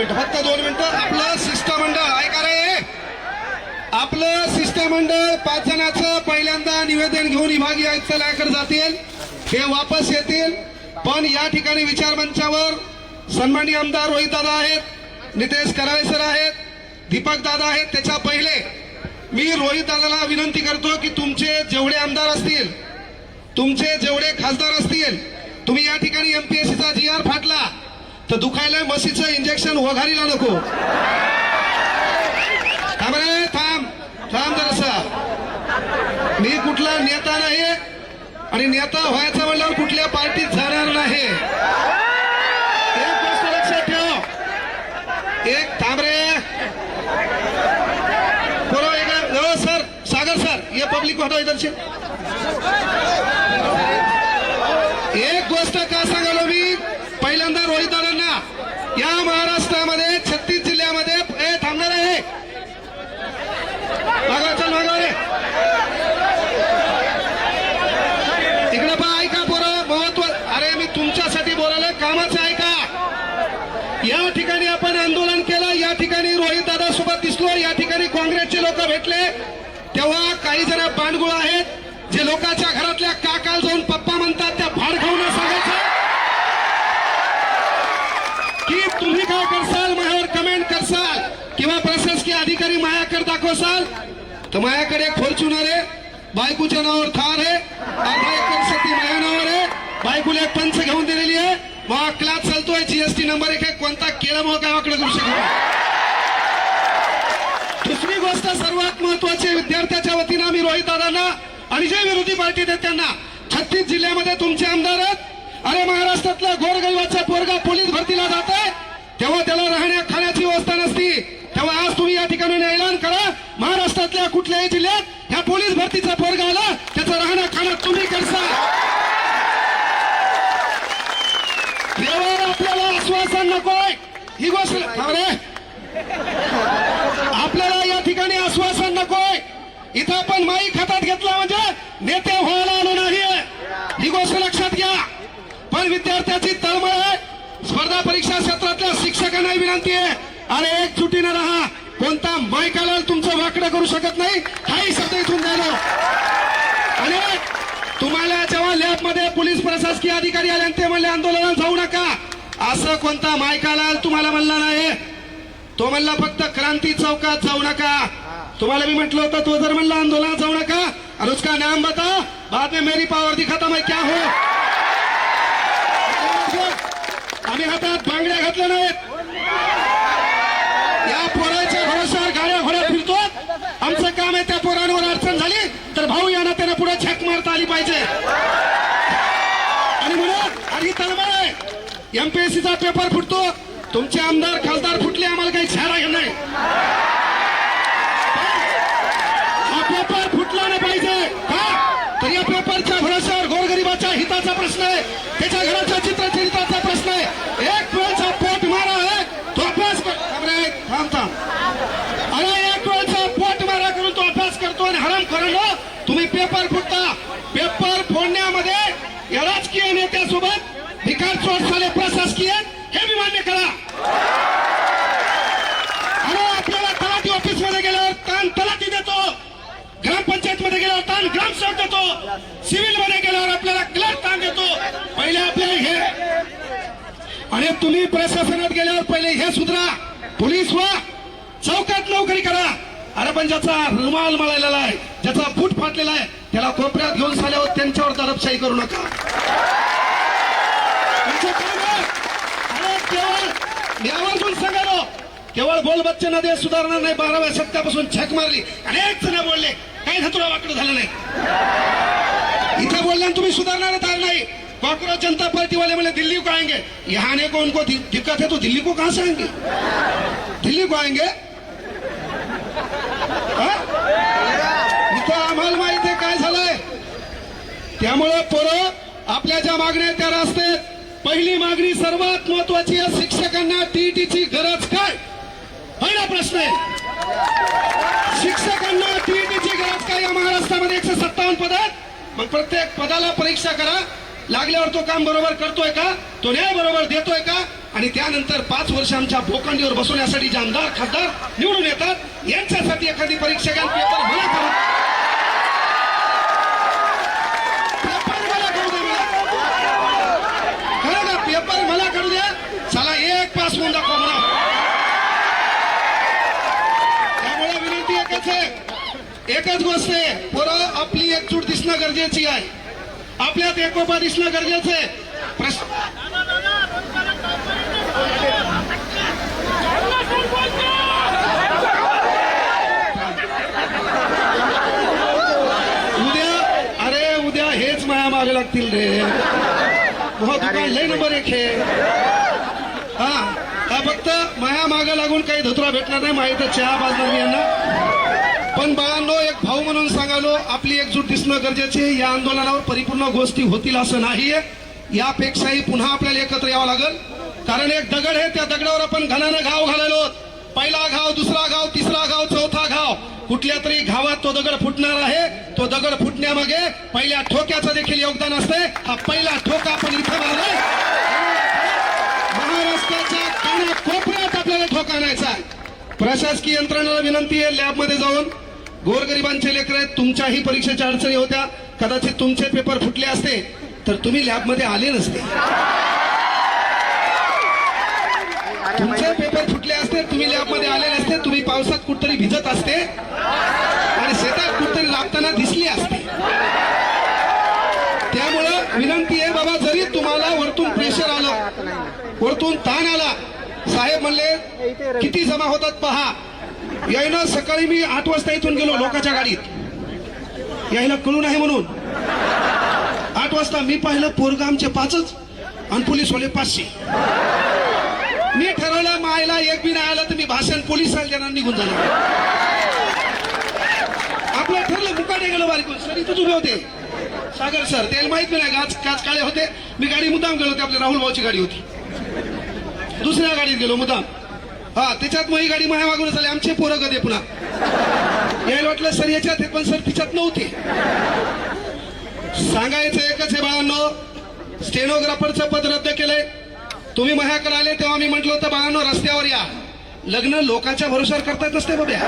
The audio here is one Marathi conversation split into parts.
मिनिटं, फक्त 2 मिनिटं. आपलं शिष्टमंडळ ऐका रे, आपलं शिष्टमंडळ 5 जणांचं पहिल्यांदा निवेदन घेऊन विभागीय आयुक्तालयाकडे जातील, हे वापस येतील. पण या ठिकाणी विचार मंचावर सन्माननीय आमदार रोहित दादा आहेत, नितेश कराळे सर आहेत, दीपक दादा आहेत. त्याच्या पहिले मी रोहित दादाला विनंती करतो की तुमचे जेवढे आमदार असतील, तुमचे जेवढे खासदार असतील, तुम्ही या ठिकाणी एमपीएससीचा GR फाटला तर दुखायला म्हशीचं इंजेक्शन वघारीला नको. थांब रे, थांब थांब जरासा. मी कुठला नेता नाही आणि नेता व्हायचं म्हणल्यावर कुठल्या पार्टीत जाणार नाही. एक गोष्ट लक्षात ठेव. एक थांब रे, बरोबर. सर सागर सर, ये पब्लिक को हटाओ इधर से. एक गोष्ट का सांगालो मी पहिल्यांदा रोहित दादांना, या महाराष्ट्रामध्ये 36 जिल्ह्यामध्ये थांबणार आहे. मागा चल, मागा रे, इकडे पहा. ऐका पोरं, महत्व. अरे मी तुमच्यासाठी बोलायला, कामाचं ऐका. या ठिकाणी आपण आंदोलन केलं, या ठिकाणी रोहित दादा सोबत दिसलो, या ठिकाणी काँग्रेसचे लोक भेटले. तेव्हा काही जण बांडगुळ आहेत, जे लोकांच्या घरातल्या काकाला जाऊन पप्पा म्हणतात, त्या भाड खाऊन सांगायचं की तुम्ही काय करसाल, माझ्यावर कमेंट करसाल किंवा प्रशासकीय अधिकारी माझ्याकडे दाखवसाल तर माझ्याकडे एक फॉर्च्युनर आहे, बायकोच्या नावावर थार आहे, 1/2 एकर शेती माझ्या नावावर आहे, बायकोला एक पंच घेऊन दिलेली आहे, मग क्लास चालतोय, GST नंबर 1 आहे, कोणता केला मग गावाकडे करू शकतो. दुसरी गोष्ट सर्वात महत्वाची, विद्यार्थ्याच्या वतीनं मी रोहित दादांना आणि जे विरोधी पार्टी आहेत त्यांना, 36 जिल्ह्यामध्ये तुमचे आमदार आहेत. अरे महाराष्ट्रातला गोरगरिबाचा पोरगा पोलीस भरतीला जात आहे, तेव्हा त्याला राहण्या खाण्याची व्यवस्था नसती. तेव्हा आज तुम्ही या ठिकाणी ऐलान करा, महाराष्ट्रातल्या कुठल्याही जिल्ह्यात ह्या पोलीस भरतीचा पोरगा आला, त्याचं राहण्या खाणं तुम्ही करसा. देवावर आपल्याला आश्वासन नकोय, ही गोष्ट आपल्याला या ठिकाणी आश्वासन नकोय. इथं आपण माईक हातात घेतला म्हणजे नेते व्हायला आलो नाहीये, ही गोष्ट लक्षात घ्या. पण विद्यार्थ्याची तळमळ आहे, स्पर्धा परीक्षा क्षेत्रातल्या शिक्षकांना विनंती आहे, अरे एकजुटीनं राहा. कोणता माईकाला तुमचं वाकडं करू शकत नाही, काही शब्द इथून द्यालो. आणि तुम्हाला जेव्हा लॅबमध्ये पोलीस प्रशासकीय अधिकारी आले आणि ते म्हणले आंदोलनात जाऊ नका, असं कोणता माईकाला तुम्हाला म्हणला नाही. तो म्हणला फक्त क्रांती चौकात जाऊ नका. तुम्हाला मी म्हटलं होतं, तो जर म्हणला आंदोलनात जाऊ नका और उसका नाम बताओ, बाद में मेरी पावर दिखाता मैं क्या हो. आम्ही हातात बांगड्या घातल्या नाहीत, या पोराच्या भरोश्यावर गाड्या घोड्या फिरतो. आमचं काम आहे, त्या पोरांवर अडचण झाली तर भाऊ यांना त्यांना पुढे झक मारता आली पाहिजे. आणि म्हणून आणि तळमळ आहे, एमपीएससीचा पेपर फुटतो, तुमचे आमदार खासदार फुटले, आम्हाला काही छाडा घेत नाही. हा पेपर फुटला नाही पाहिजे का, तर या पेपरच्या भरोश्यावर गोरगरिबाच्या हिताचा प्रश्न आहे, त्याच्या घराच्या चित्रचरित्राचा प्रश्न आहे. एक वेळचा पोट मारा आहे, तो अभ्यास थांब. अरे एक वेळचा पोट मारा करून तो अभ्यास करतो आणि हराम करून तुम्ही पेपर फुटता. पेपर फोडण्यामध्ये या राजकीय नेत्यासोबत भिकार चोट झाले प्रशासकीय, हे मी मान्य करा. अरे आपल्याला तलाठी ऑफिस मध्ये गेल्यावर ताण तलाठी देतो, ग्रामपंचायत मध्ये गेल्यावर ताण ग्रामसेवक देतो, सिव्हिल मध्ये गेल्यावर आपल्याला क्लर्क ताण देतो. पहिले आपल्याला हे, आणि तुम्ही प्रशासनात गेल्यावर पहिले हे सुधरा, पोलीस व्हा, चौकात नोकरी करा. अरे पण ज्याचा रुमाल मळलेला आहे, ज्याचा बूट फाटलेला आहे, त्याला कोपऱ्यात घेऊन साल्यावर त्यांच्यावर दडपशाही करू नका. केवळ यावरून सांगालो, केवळ बोल बच्चन देश सुधारणार नाही. 12व्या शतकापासून झक मारली, अनेक जण बोलले, काही धतुरा वाकडं झालं नाही. इथे बोलल्यान तुम्ही सुधारणार नाही. कांग्रेस जनता पार्टी वाले बोले दिल्ली को आएंगे, यहाँ ने को उनको दिक्कत है तो दिल्ली को कहां से आएंगे, दिल्ली को आएंगे. इथं आम्हाला माहिती आहे काय झालंय. त्यामुळे पोरं आपल्या ज्या मागण्या आहेत त्या रस्त्यात. पहिली मागणी सर्वात महत्वाची आहे, शिक्षकांना टीईटीची गरज काय, पहिला प्रश्न आहे. शिक्षकांना टीईटीची गरज काय. या महाराष्ट्रामध्ये 157 पद आहेत, मग प्रत्येक पदाला परीक्षा करा, लागल्यावर तो काम बरोबर करतोय का, तो न्याय बरोबर देतोय का, आणि त्यानंतर 5 वर्ष आमच्या भोकांडीवर बसवण्यासाठी जे आमदार खासदार निवडून येतात यांच्यासाठी एखादी परीक्षा घ्या, पेपर मला करू पेपर मला करू द्या, चला एक पास होऊन दाखवा मला. त्यामुळे विनंती एकच आहे, एकच गोष्ट आहे, पोरं आपली एकजूट दिसणं गरजेची आहे, आपल्यात एकोपा दिसणं गरजेचं आहे. उद्या हेच माया मागे लागतील रे. दुकान लय नंबर 1 आहे. हा फक्त माया मागे लागून काही धुतरा भेटणार नाही, माहिती चहा बाजणार यांना. पण बाळांनो, एक भाऊ म्हणून सांगालो, आपली एकजूट दिसणं गरजेचे. या आंदोलनावर परिपूर्ण गोष्टी होतील असं नाहीये, यापेक्षाही पुन्हा आपल्याला एकत्र यावं लागेल. कारण एक दगड आहे, त्या दगडावर आपण घनानं घाव घालायलो. पहिला घाव, दुसरा घाव, तिसरा घाव, चौथा घाव, कुठल्या तरी घावात तो दगड फुटणार आहे. तो दगड फुटण्यामागे पहिल्या ठोक्याचं देखील योगदान असते. हा पहिला ठोका आपण इथं मारलाय, महाराष्ट्राच्या कानाकोपऱ्यात आपल्याला ठोका आणायचा आहे. प्रशासकीय यंत्रणेला विनंती आहे, लॅबमध्ये जाऊन गोरगरिबांचे लेकर आहेत, तुमच्याही परीक्षेच्या अडचणी होत्या, कदाचित तुमचे पेपर फुटले असते तर तुम्ही लॅबमध्ये आले नसते. तुमचे पेपर फुटले असते, तुम्ही लॅबमध्ये आले नसते, तुम्ही पावसात कुठतरी भिजत असते आणि शेतात कुठतरी लागताना दिसली असते. त्यामुळं विनंती आहे बाबा, जरी तुम्हाला वरतून प्रेशर आलं, वरतून ताण आला, साहेब म्हणले किती जमा होतात पहा. यायला सकाळी मी 8 वाजता इथून गेलो लोकांच्या गाडीत, यायला कळून आहे म्हणून. 8 वाजता मी पाहिलं पोरगा आमचे 5च आणि पोलीसवाले 500. मी ठरवलं मायला एक बी नाही आलं तर मी भाषण पोलिसाला देणार, निघून झालं. आपलं ठरलं, मुकाटे गेलो बारीकून. सर इथंच उभे होते सागर सर, त्याला माहित नाही काच काळे होते. मी गाडी मुद्दाम गेलो होते, आपल्या राहुल भाऊची गाडी होती, दुसऱ्या गाडीत गेलो मुद्दाम. हा त्याच्यात मग ही गाडी माया मागून झाली. आमचे पोरं गदे पुन्हा यायला वाटलं सर याच्यात, पण सर तिच्यात नव्हते. सांगायचं एकच आहे बाळांनो, स्टेनोग्राफरचं पद रद्द केलंय. तुम्ही माझ्याकडे आले तेव्हा मी म्हटलं होतं बाळांनो रस्त्यावर या. लग्न लोकांच्या भरोशावर करता येत नसते बाब्या.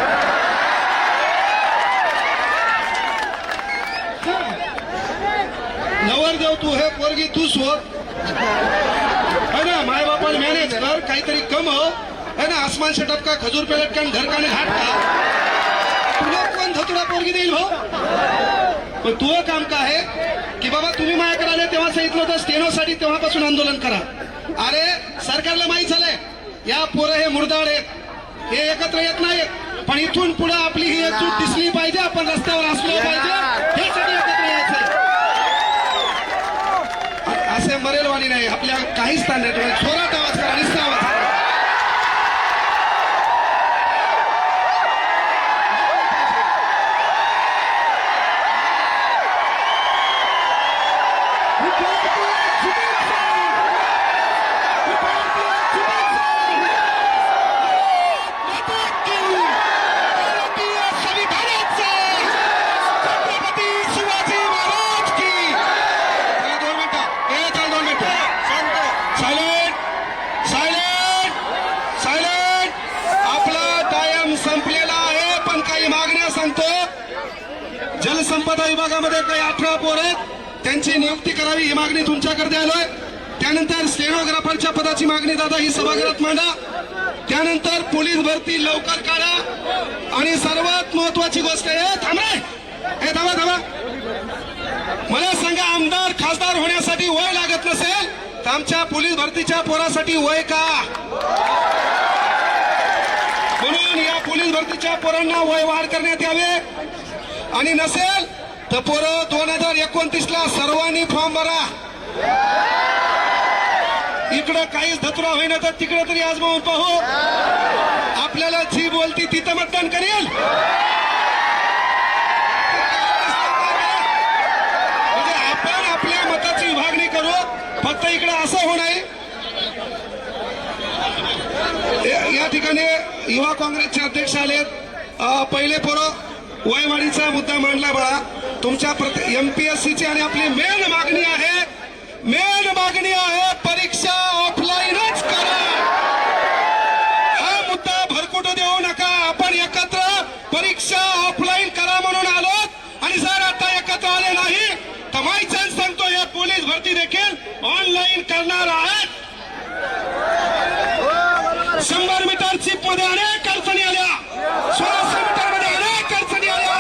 नवर जाऊ तू, हे पोरगी तू शोध है ना, माय बापाला मॅनेज कर, काहीतरी कमव है ना. आसमान से टपका, खजूर पे लटका, घर का घाट का, तुला कोण धतुरा पोरगी देईल भाऊ. पण तुझं काम काय आहे की बाबा तुम्ही माझ्याकडे आले तेव्हा सांगितलं होतं स्टेनोसाठी, तेव्हापासून आंदोलन करा. अरे सरकारला माहित झालंय या पोरं हे मुरदाड आहेत, हे एकत्र येत नाहीत. पण इथून पुढे आपली ही एकजूट दिसली पाहिजे, आपण रस्त्यावर असलो पाहिजे, हे सगळे एकत्र यायचे. असे मरेलवाणी नाही, आपल्या काही स्थान नाही. जोरात आवाज करा, निस्ता आवाज करा. जलसंपदा विभागामध्ये काही 18 पोर आहेत, त्यांची नियुक्ती करावी ही मागणी तुमच्याकडे आलोय. त्यानंतर स्टेनोग्राफरच्या पदाची मागणी दादा ही सभागृहात मांडा. त्यानंतर पोलीस भरती लवकर काढा. आणि सर्वात महत्वाची गोष्ट आहे, थांबा, मला सांगा, आमदार खासदार होण्यासाठी वय लागत नसेल तर आमच्या पोलीस भरतीच्या पोरासाठी वय का? म्हणून या पोलीस भरतीच्या पोरांना वय वाढ करण्यात यावे. आणि नसेल तर पोरं 2029ला सर्वांनी फॉर्म भरा. इकडं काहीच धतुरा होईना तर तिकडे तरी आजमावून पाहू. आपल्याला जी बोलती तिथं मतदान करेल. म्हणजे आपण आपल्या मताची विभागणी करू, फक्त इकडे असं होणार. या ठिकाणी युवा काँग्रेसचे अध्यक्ष आलेत. पहिले पोरं वयवाढीचा मुद्दा मांडला बळा. तुमच्या MPSCची आणि आपली मेन मागणी आहे परीक्षा ऑफलाईनच करा. करणार आहात. 100 मीटर चिप मध्ये अनेक अडचणी आल्या, 1600 मीटर मध्ये अनेक अडचणी आल्या.